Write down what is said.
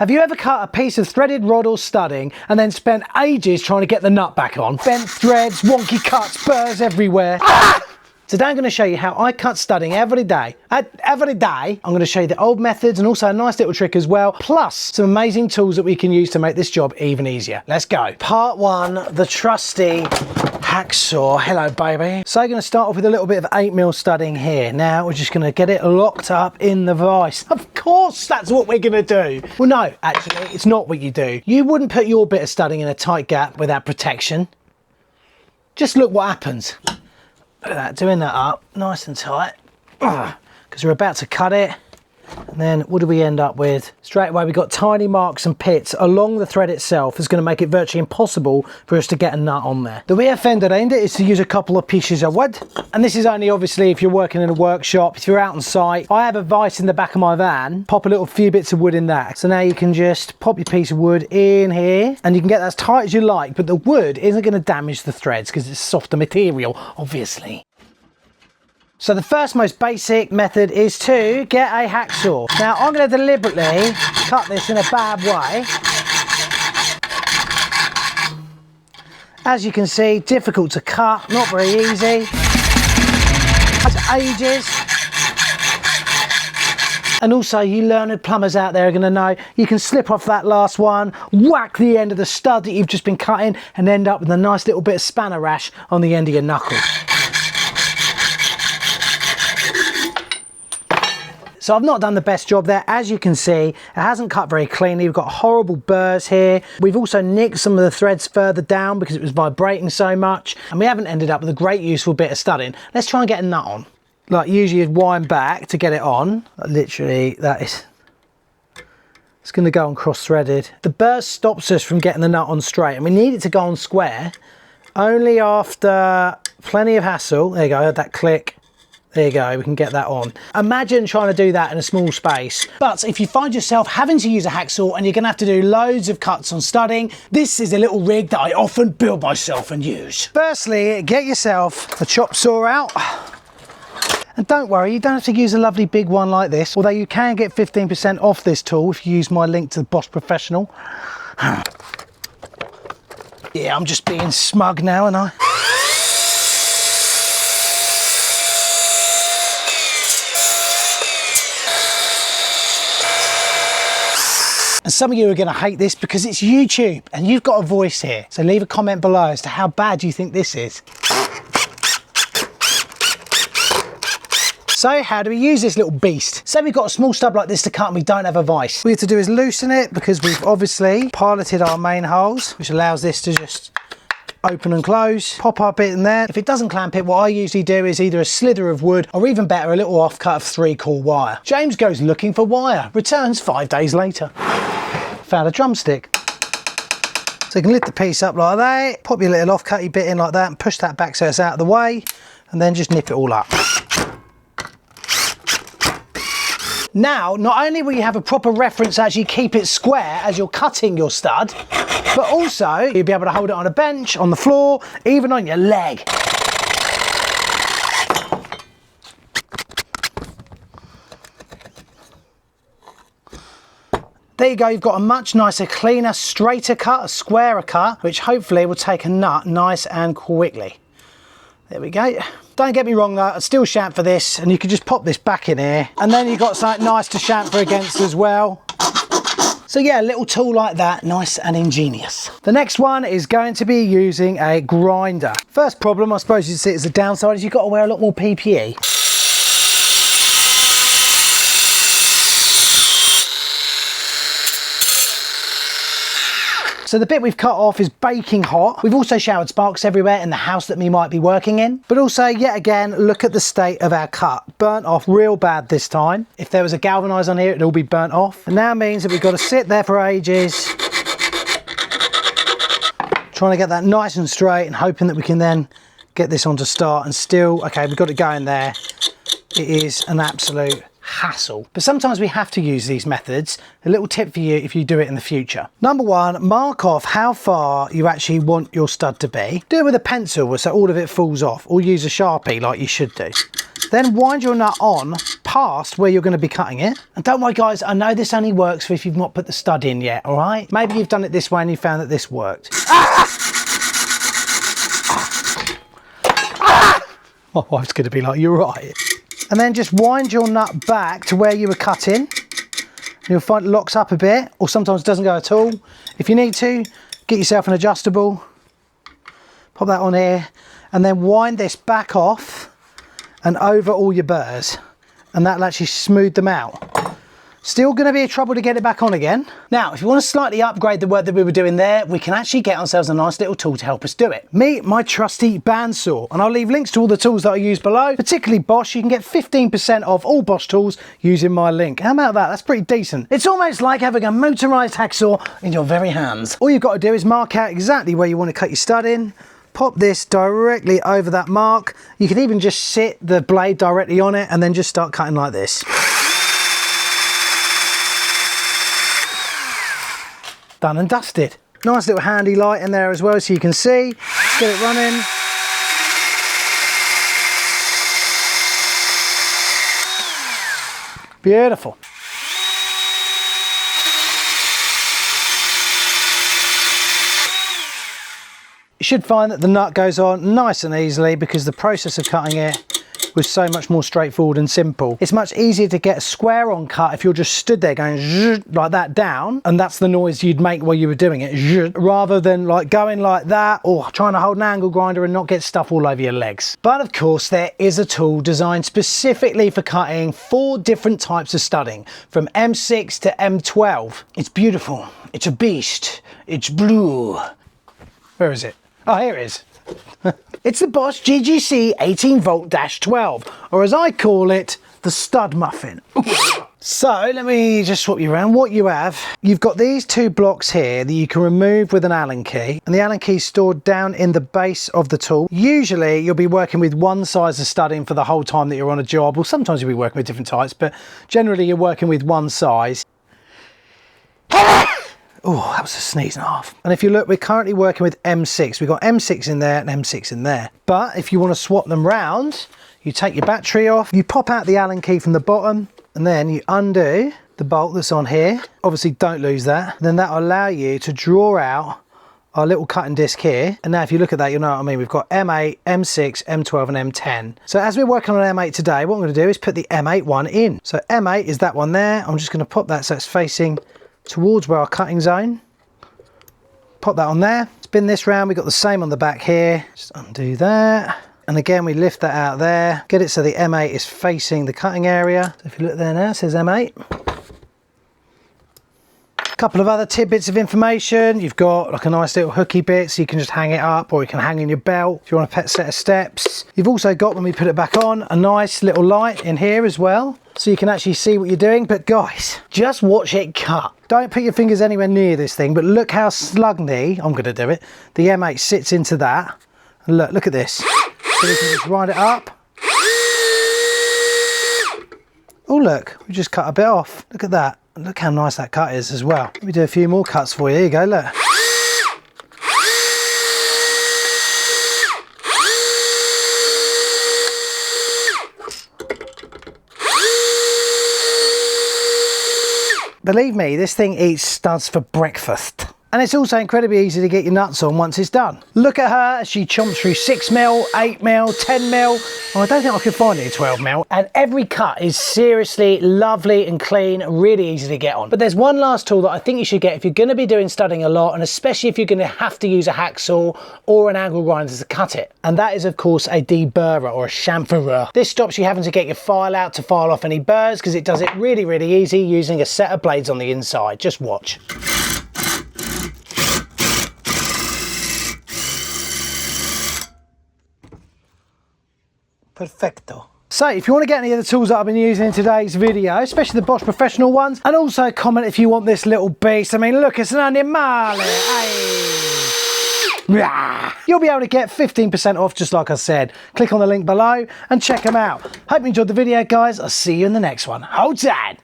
Have you ever cut a piece of threaded rod or studding and then spent ages trying to get the nut back on? Bent threads, wonky cuts, burrs everywhere. Today I'm going to show you how I cut studding every day. I'm going to show you the old methods and also a nice little trick as well, plus some amazing tools that we can use to make this job even easier. Let's go. Part 1, the trusty hacksaw. Hello baby. So I'm going to start off with a little bit of 8mm studding here. Now we're just going to get it locked up in the vise. Of course that's what we're going to do. Well no, actually it's not what you do. You wouldn't put your bit of studding in a tight gap without protection. Just look what happens. Look at that, doing that up nice and tight, because we're about to cut it. And then what do we end up with? Straight away we got tiny marks and pits along the thread itself. It's going to make it virtually impossible for us to get a nut on there. The way I found around it is to use a couple of pieces of wood, and this is only obviously if you're working in a workshop. If you're out on site, I have a vise in the back of my van, pop a few bits of wood in that. So now you can just pop your piece of wood in here and you can get that as tight as you like, but the wood isn't going to damage the threads because it's softer material, obviously. So the first most basic method is to get a hacksaw. Now I'm going to deliberately cut this in a bad way. As you can see, difficult to cut, not very easy. Takes ages. And also you learned plumbers out there are going to know you can slip off that last one, whack the end of the stud that you've just been cutting and end up with a nice little bit of spanner rash on the end of your knuckle. So I've not done the best job there. As you can see, it hasn't cut very cleanly. We've got horrible burrs here. We've also nicked some of the threads further down because it was vibrating so much. And we haven't ended up with a great useful bit of studding. Let's try and get a nut on. Like usually you'd wind back to get it on. Literally it's going to go on cross-threaded. The burr stops us from getting the nut on straight, and we need it to go on square only after plenty of hassle. There you go, I heard that click. There you go, we can get that on. Imagine trying to do that in a small space. But if you find yourself having to use a hacksaw and you're gonna have to do loads of cuts on studding, this is a little rig that I often build myself and use. Firstly, get yourself a chop saw out. And don't worry, you don't have to use a lovely big one like this, although you can get 15% off this tool if you use my link to the Boss Professional. Yeah, I'm just being smug now, aren't I? And some of you are going to hate this because it's YouTube and you've got a voice here. So leave a comment below as to how bad you think this is. So how do we use this little beast? Say we've got a small stub like this to cut and we don't have a vise. What we have to do is loosen it because we've obviously piloted our main holes, which allows this to just open and close. Pop our bit in there. If it doesn't clamp it, what I usually do is either a slither of wood or even better, a little offcut of 3-core wire. James goes looking for wire, returns 5 days later. Found a drumstick. So you can lift the piece up like that, pop your little offcutty bit in like that and push that back so it's out of the way, and then just nip it all up. Now, not only will you have a proper reference to actually keep it square as you're cutting your stud, but also you'll be able to hold it on a bench, on the floor, even on your leg. There you go, you've got a much nicer, cleaner, straighter cut, a squarer cut, which hopefully will take a nut nice and quickly. There we go. Don't get me wrong though, I'd still chamfer this, and you can just pop this back in here, and then you've got something nice to chamfer against as well. So yeah, a little tool like that, nice and ingenious. The next one is going to be using a grinder. First problem, I suppose you'd see as a downside, is you've got to wear a lot more PPE. So the bit we've cut off is baking hot. We've also showered sparks everywhere in the house that we might be working in. But also, yet again, look at the state of our cut. Burnt off real bad this time. If there was a galvanised on here, it'd all be burnt off. And now means that we've got to sit there for ages, trying to get that nice and straight and hoping that we can then get this on to start and still, okay, we've got it going there. It is an absolute hassle. But sometimes we have to use these methods. A little tip for you if you do it in the future. Number one, mark off how far you actually want your stud to be. Do it with a pencil so all of it falls off, or use a Sharpie like you should do. Then wind your nut on past where you're going to be cutting it. And don't worry guys, I know this only works for if you've not put the stud in yet, all right? Maybe you've done it this way and you found that this worked. My wife's going to be like, you're right. And then just wind your nut back to where you were cutting. You'll find it locks up a bit, or sometimes it doesn't go at all. If you need to, get yourself an adjustable. Pop that on here, and then wind this back off and over all your burrs, and that'll actually smooth them out. Still going to be a trouble to get it back on again. Now, if you want to slightly upgrade the work that we were doing there, we can actually get ourselves a nice little tool to help us do it. My trusty bandsaw, and I'll leave links to all the tools that I use below, particularly Bosch. You can get 15% off all Bosch tools using my link. How about that? That's pretty decent. It's almost like having a motorised hacksaw in your very hands. All you've got to do is mark out exactly where you want to cut your stud in. Pop this directly over that mark. You can even just sit the blade directly on it and then just start cutting like this. Done and dusted. Nice little handy light in there as well so you can see. Get it running. Beautiful. You should find that the nut goes on nice and easily because the process of cutting it was so much more straightforward and simple. It's much easier to get a square on cut if you're just stood there going like that down, and that's the noise you'd make while you were doing it, rather than like going like that or trying to hold an angle grinder and not get stuff all over your legs. But of course there is a tool designed specifically for cutting 4 different types of studding, from M6 to M12. It's beautiful, it's a beast, it's blue. Where is it? Oh, here it is. It's the Bosch GGC 18V-12, or as I call it, the stud muffin. So let me just swap you around. What you have, you've got these 2 blocks here that you can remove with an Allen key, and the Allen key is stored down in the base of the tool. Usually you'll be working with one size of studding for the whole time that you're on a job, or sometimes you'll be working with different types, but generally you're working with one size. Oh, that was a sneeze and a half. And if you look, we're currently working with M6. We've got M6 in there and M6 in there. But if you want to swap them round, you take your battery off, you pop out the Allen key from the bottom, and then you undo the bolt that's on here. Obviously, don't lose that. Then that'll allow you to draw out our little cutting disc here. And now if you look at that, you'll know what I mean. We've got M8, M6, M12 and M10. So as we're working on M8 today, what I'm going to do is put the M8 one in. So M8 is that one there. I'm just going to pop that so it's facing towards where our cutting zone. Pop that on there. Spin this round. We've got the same on the back here. Just undo that. And again, we lift that out there. Get it so the M8 is facing the cutting area. So if you look there now, it says M8. A couple of other tidbits of information. You've got like a nice little hooky bit so you can just hang it up, or you can hang in your belt if you want a set of steps. You've also got, when we put it back on, a nice little light in here as well, so you can actually see what you're doing. But guys, just watch it cut. Don't put your fingers anywhere near this thing, but look how snugly, I'm going to do it, the M8 sits into that. And look at this. So we can just wind it up. Oh look, we just cut a bit off. Look at that. And look how nice that cut is as well. Let me do a few more cuts for you. Here you go, look. Believe me, this thing eats studs for breakfast. And it's also incredibly easy to get your nuts on once it's done. Look at her as she chomps through 6mm, 8mm, 10mm. Oh, I don't think I could find it 12mm. And every cut is seriously lovely and clean, really easy to get on. But there's one last tool that I think you should get if you're going to be doing studding a lot, and especially if you're going to have to use a hacksaw or an angle grinder to cut it. And that is, of course, a deburrer or a chamferer. This stops you having to get your file out to file off any burrs, because it does it really, really easy using a set of blades on the inside. Just watch. Perfecto. So if you want to get any of the tools that I've been using in today's video, especially the Bosch professional ones, and also comment if you want this little beast. I mean, look, it's an animale. You'll be able to get 15% off, just like I said. Click on the link below and check them out. Hope you enjoyed the video, guys. I'll see you in the next one. Hold tight.